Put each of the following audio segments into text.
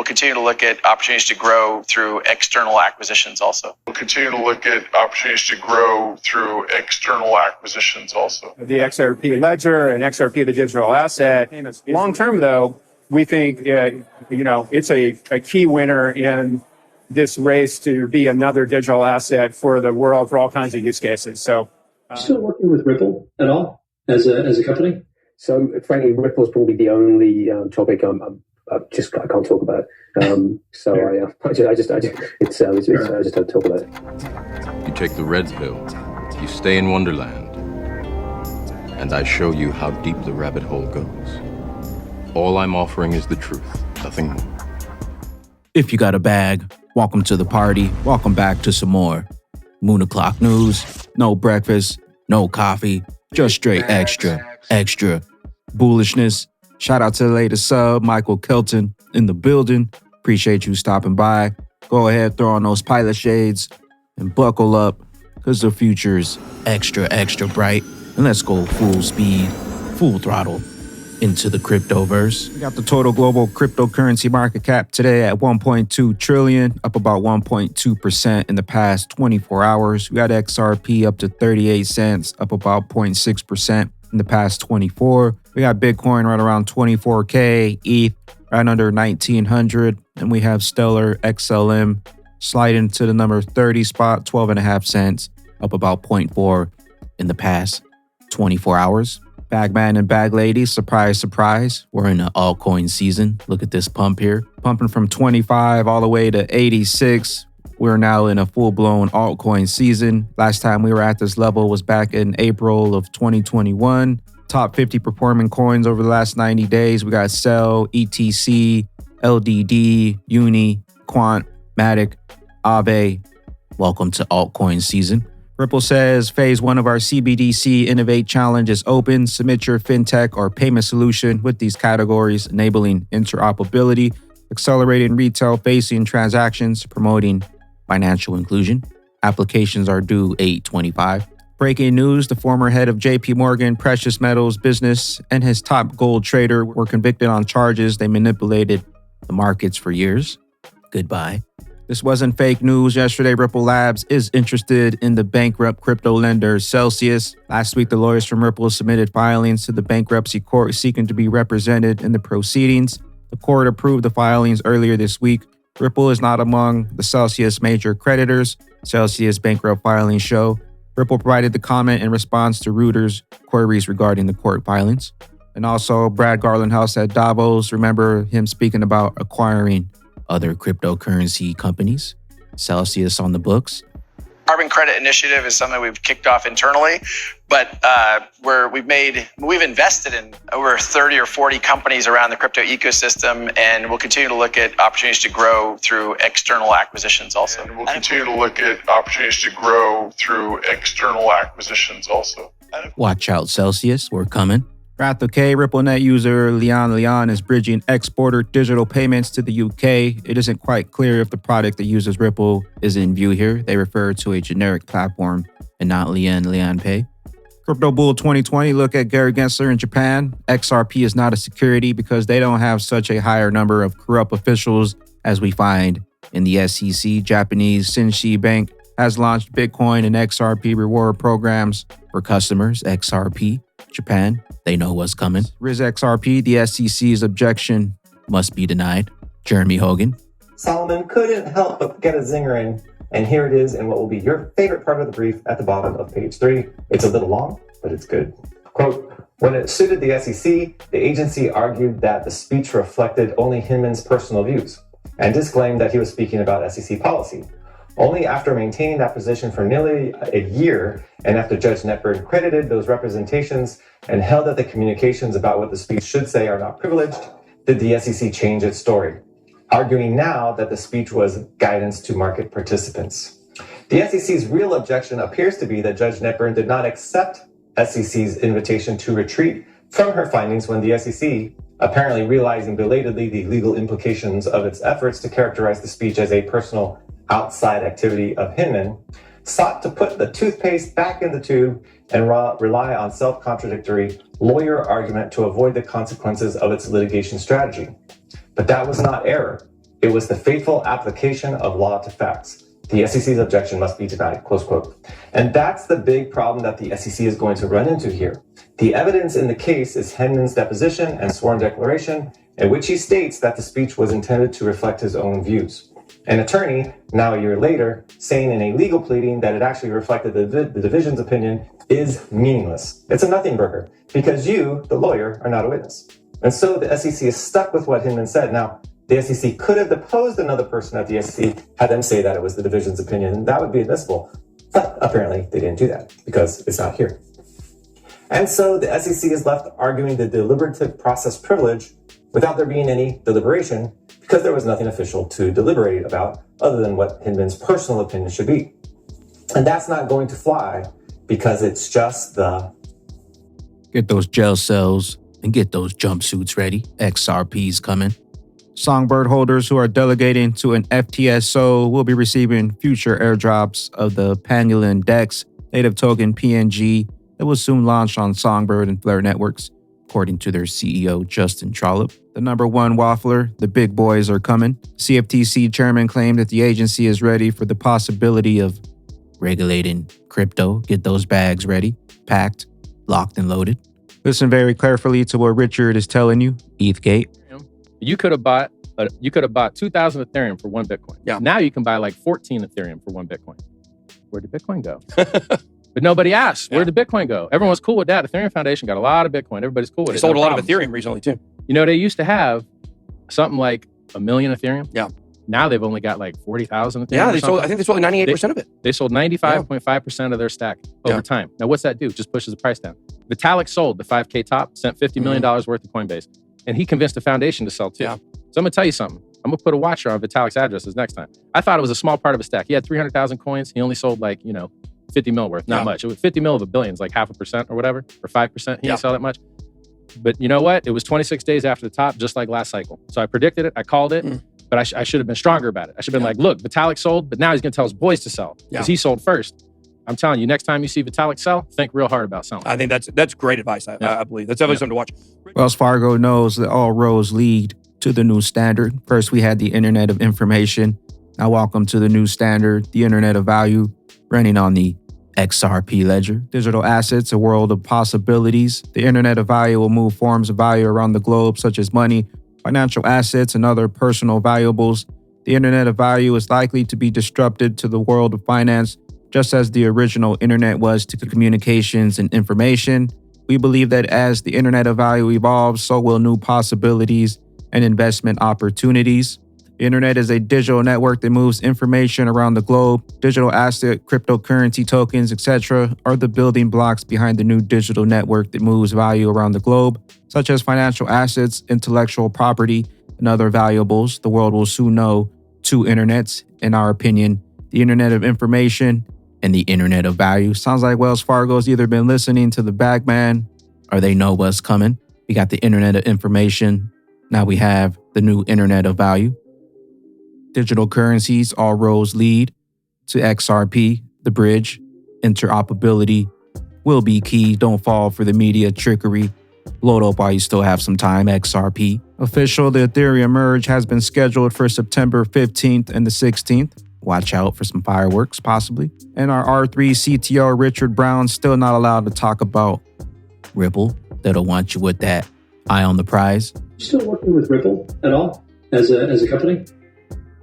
We'll continue to look at opportunities to grow through external acquisitions also. We'll continue to look at opportunities to grow through external acquisitions also. The XRP ledger and XRP, the digital asset. Long term, though, we think, it's a key winner in this race to be another digital asset for the world for all kinds of use cases. So, still working with Ripple at all as a company? So, frankly, Ripple is probably the only topic I can't talk about. I just don't talk about it. You take the red pill, you stay in Wonderland, and I show you how deep the rabbit hole goes. All I'm offering is the truth, nothing more. If you got a bag, welcome to the party. Welcome back to some more Moon O'Clock News. No breakfast, no coffee, just straight extra bullishness. Shout out to the latest sub, Michael Kelton in the building. Appreciate you stopping by. Go ahead, throw on those pilot shades and buckle up because the future's extra bright. And let's go full speed, full throttle into the cryptoverse. We got the total global cryptocurrency market cap today at 1.2 trillion, up about 1.2% in the past 24 hours. We got XRP up to 38 cents, up about 0.6% in the past 24. We got Bitcoin right around 24K, ETH right under 1900, and we have Stellar XLM sliding to the number 30 spot, 12.5 cents, up about 0.4 in the past 24 hours. Bagman and bag lady, surprise, we're in an altcoin season. Look at this pump here, pumping from 25 all the way to 86. We're now in a full-blown altcoin season. Last time we were at this level was back in April of 2021. Top 50 performing coins over the last 90 days. We got Cell, ETC, LDD, Uni, Quant, Matic, Aave. Welcome to altcoin season. Ripple says phase 1 of our CBDC Innovate Challenge is open. Submit your fintech or payment solution with these categories, enabling interoperability, accelerating retail-facing transactions, promoting financial inclusion. Applications are due 8/25. Breaking news, the former head of JP Morgan Precious Metals business and his top gold trader were convicted on charges they manipulated the markets for years. Goodbye. This wasn't fake news. Yesterday, Ripple Labs is interested in the bankrupt crypto lender Celsius. Last week, the lawyers from Ripple submitted filings to the bankruptcy court seeking to be represented in the proceedings. The court approved the filings earlier this week. Ripple is not among the Celsius major creditors. Celsius bankrupt filings show. Ripple provided the comment in response to Reuters' queries regarding the court filings. And also, Brad Garlinghouse at Davos, remember him speaking about acquiring other cryptocurrency companies. Celsius on the books. Carbon credit initiative is something we've kicked off internally, but we've invested in over 30 or 40 companies around the crypto ecosystem, and we'll continue to look at opportunities to grow through external acquisitions also. And we'll continue to look at opportunities to grow through external acquisitions also. Watch out, Celsius, we're coming. Ratho K, RippleNet user Leon is bridging exporter digital payments to the UK. It isn't quite clear if the product that uses Ripple is in view here. They refer to a generic platform and not Leon Pay. Crypto Bull 2020, look at Gary Gensler in Japan. XRP is not a security because they don't have such a higher number of corrupt officials as we find in the SEC. Japanese Shinshi Bank has launched Bitcoin and XRP reward programs for customers. XRP, Japan, they know what's coming. Riz XRP, the SEC's objection must be denied. Jeremy Hogan. Solomon couldn't help but get a zinger in, and here it is in what will be your favorite part of the brief at the bottom of page 3. It's a little long, but it's good. Quote, when it suited the SEC, the agency argued that the speech reflected only Hinman's personal views and disclaimed that he was speaking about SEC policy. Only after maintaining that position for nearly a year, and after Judge Netberg credited those representations and held that the communications about what the speech should say are not privileged, did the SEC change its story, arguing now that the speech was guidance to market participants. The SEC's real objection appears to be that Judge Netberg did not accept SEC's invitation to retreat from her findings when the SEC, apparently realizing belatedly the legal implications of its efforts to characterize the speech as a personal outside activity of Hinman, sought to put the toothpaste back in the tube and rely on self-contradictory lawyer argument to avoid the consequences of its litigation strategy. But that was not error. It was the faithful application of law to facts. The SEC's objection must be denied, close quote. And that's the big problem that the SEC is going to run into here. The evidence in the case is Hinman's deposition and sworn declaration, in which he states that the speech was intended to reflect his own views. An attorney, now a year later, saying in a legal pleading that it actually reflected the division's opinion is meaningless. It's a nothing burger, because you, the lawyer, are not a witness. And so the SEC is stuck with what Hinman said. Now, the SEC could have deposed another person at the SEC, had them say that it was the division's opinion, and that would be admissible. But apparently they didn't do that because it's not here. And so the SEC is left arguing the deliberative process privilege without there being any deliberation, because there was nothing official to deliberate about other than what Hinman's personal opinion should be. And that's not going to fly because it's just the... Get those jail cells and get those jumpsuits ready. XRP's coming. Songbird holders who are delegating to an FTSO will be receiving future airdrops of the Pangolin DEX native token PNG that will soon launch on Songbird and Flare networks, according to their CEO, Justin Trollope. The number one waffler, the big boys are coming. CFTC chairman claimed that the agency is ready for the possibility of regulating crypto. Get those bags ready, packed, locked and loaded. Listen very carefully to what Richard is telling you, ETHgate. You could have bought 2,000 Ethereum for one Bitcoin. Yeah. Now you can buy like 14 Ethereum for one Bitcoin. Where did Bitcoin go? But nobody asked, where did Bitcoin go? Everyone's cool with that. Ethereum Foundation got a lot of Bitcoin. Everybody's cool with it. They sold a lot of Ethereum recently too. You know, they used to have something like 1 million Ethereum. Yeah. Now they've only got like 40,000 Ethereum. Yeah, I think they sold 98% of it. They sold 95.5% of their stack over time. Now, what's that do? Just pushes the price down. Vitalik sold the 5K top, sent $50 million worth of Coinbase. And he convinced the foundation to sell too. Yeah. So I'm going to tell you something. I'm going to put a watcher on Vitalik's addresses next time. I thought it was a small part of a stack. He had 300,000 coins. He only sold like, 50 mil worth. Not much. It was 50 mil of a billion. It's like 0.5% or whatever, or 5%. He didn't sell that much. But you know what? It was 26 days after the top, just like last cycle. So I predicted it. I called it. But I should have been stronger about it. I should have been like, look, Vitalik sold, but now he's going to tell his boys to sell because he sold first. I'm telling you, next time you see Vitalik sell, think real hard about selling. I think that's great advice. I believe that's definitely something to watch. Wells Fargo knows that all roads lead to the new standard. First, we had the Internet of Information. Now, welcome to the new standard, the Internet of Value, running on the XRP ledger. Digital assets, a world of possibilities. The Internet of Value will move forms of value around the globe, such as money, financial assets, and other personal valuables. The Internet of Value is likely to be disruptive to the world of finance, just as the original Internet was to communications and information. We believe that as the Internet of Value evolves, so will new possibilities and investment opportunities. The Internet is a digital network that moves information around the globe. Digital asset, cryptocurrency tokens, etc. are the building blocks behind the new digital network that moves value around the globe, such as financial assets, intellectual property, and other valuables. The world will soon know two internets, in our opinion, the Internet of Information and the Internet of Value. Sounds like Wells Fargo's either been listening to the Bagman or they know what's coming. We got the Internet of Information. Now we have the new Internet of Value. Digital currencies, all roads lead to XRP, the bridge. Interoperability will be key. Don't fall for the media trickery. Load up while you still have some time, XRP. Official, the Ethereum merge has been scheduled for September 15th and the 16th. Watch out for some fireworks, possibly. And our R3 CTO, Richard Brown, still not allowed to talk about Ripple. They don't want you with that eye on the prize. Still working with Ripple at all as a company?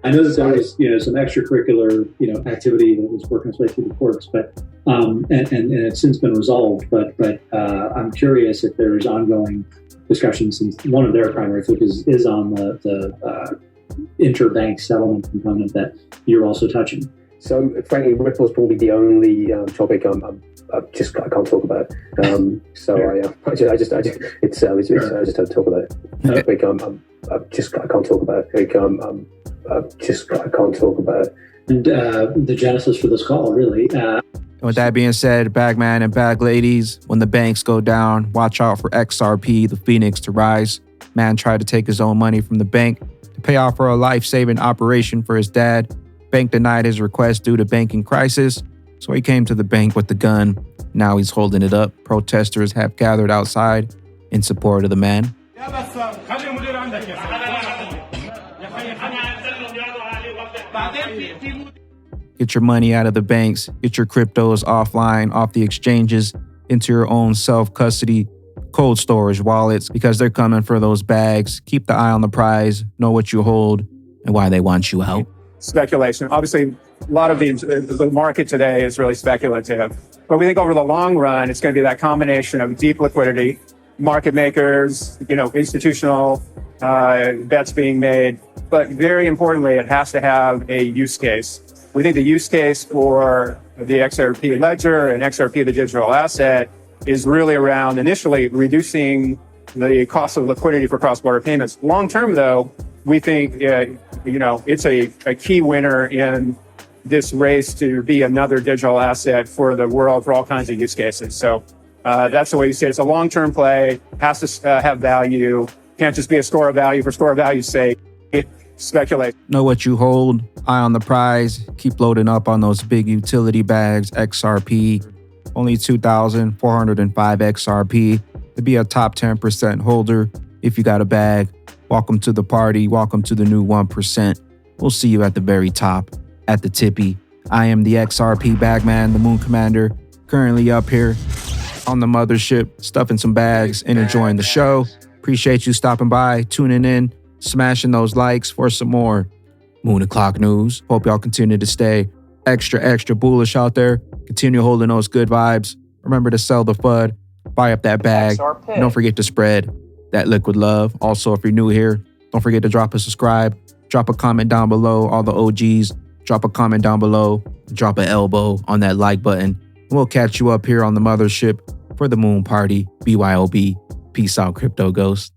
I know that there was, some extracurricular, activity that was working its way through the courts, but and it's since been resolved. But I'm curious if there's ongoing discussions, since one of their primary focus is on the interbank settlement component that you're also touching. So, frankly, Ripple's probably the only topic I can't talk about. I just don't talk about it. I can't talk about it. I can't talk about it. And the genesis for this call, really. With that being said, Bagman and Bag Ladies, when the banks go down, watch out for XRP, the Phoenix, to rise. Man tried to take his own money from the bank to pay off for a life-saving operation for his dad. Bank denied his request due to banking crisis, so he came to the bank with the gun. Now he's holding it up. Protesters have gathered outside in support of the man. Get your money out of the banks, get your cryptos offline, off the exchanges, into your own self-custody, cold storage wallets, because they're coming for those bags. Keep the eye on the prize, know what you hold, and why they want you out. Speculation. Obviously, a lot of the market today is really speculative. But we think over the long run, it's going to be that combination of deep liquidity, market makers, institutional bets being made. But very importantly, it has to have a use case. We think the use case for the XRP ledger and XRP, the digital asset, is really around initially reducing the cost of liquidity for cross-border payments. Long term, though, we think it's a key winner in this race to be another digital asset for the world for all kinds of use cases. So that's the way you say it. It's a long-term play, has to have value, can't just be a store of value for store of value's sake. Speculate. Know what you hold, eye on the prize, keep loading up on those big utility bags, XRP, only 2,405 XRP to be a top 10% holder. If you got a bag, welcome to the party, welcome to the new 1%. We'll see you at the very top, at the tippy. I am the XRP Bagman, the Moon Commander, currently up here on the mothership, stuffing some bags and enjoying the show. Appreciate you stopping by, tuning in, smashing those likes for some more Moon O'Clock News. Hope y'all continue to stay extra bullish out there. Continue holding those good vibes. Remember to sell the FUD, buy up that bag. And don't forget to spread that liquid love. Also, if you're new here, don't forget to drop a subscribe, drop a comment down below. All the OGs, drop a comment down below, drop an elbow on that like button. We'll catch you up here on the mothership for the Moon Party. BYOB. Peace out, Crypto Ghost.